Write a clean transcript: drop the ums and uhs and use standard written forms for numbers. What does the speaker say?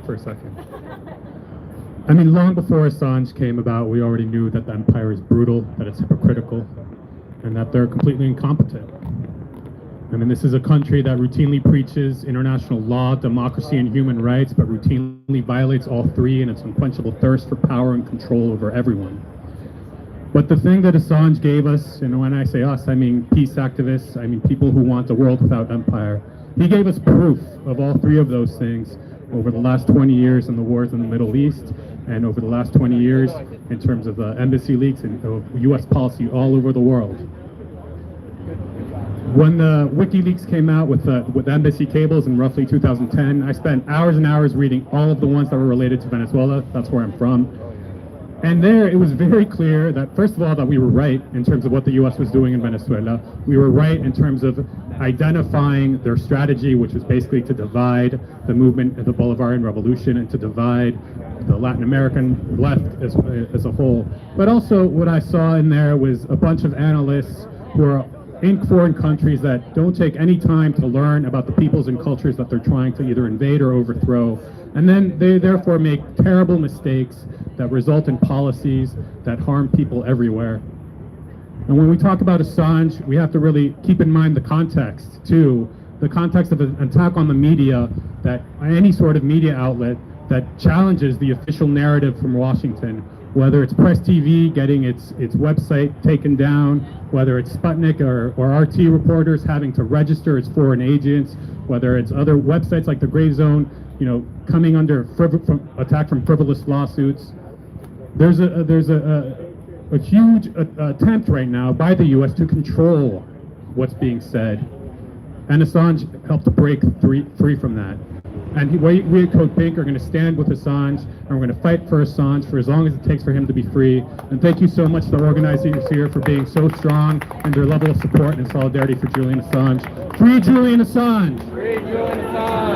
for a second. I mean, long before Assange came about, we already knew that the empire is brutal, that it's hypocritical, and that they're completely incompetent. I mean, this is a country that routinely preaches international law, democracy, and human rights, but routinely violates all three in its unquenchable thirst for power and control over everyone. But the thing that Assange gave us, and when I say us, I mean peace activists, I mean people who want a world without empire, he gave us proof of all three of those things over the last 20 years in the wars in the Middle East, and over the last 20 years in terms of embassy leaks and U.S. policy all over the world. When the WikiLeaks came out with embassy cables in roughly 2010, I spent hours and hours reading all of the ones that were related to Venezuela. That's where I'm from. And there, it was very clear that, first of all, that we were right in terms of what the U.S. was doing in Venezuela. We were right in terms of identifying their strategy, which was basically to divide the movement of the Bolivarian Revolution and to divide the Latin American left as a whole. But also, what I saw in there was a bunch of analysts who are in foreign countries that don't take any time to learn about the peoples and cultures that they're trying to either invade or overthrow. And then they therefore make terrible mistakes that result in policies that harm people everywhere. And when we talk about Assange, we have to really keep in mind the context too. The context of an attack on the media, that any sort of media outlet that challenges the official narrative from Washington, whether it's Press TV getting its website taken down, whether it's Sputnik or RT reporters having to register as foreign agents, whether it's other websites like the Gray Zone, coming under attack from frivolous lawsuits. There's a huge attempt right now by the U.S. to control what's being said, and Assange helped to break free from that. And we at Code Pink are going to stand with Assange, and we're going to fight for Assange for as long as it takes for him to be free. And thank you so much to the organizers here for being so strong and their level of support and solidarity for Julian Assange. Free Julian Assange! Free Julian Assange!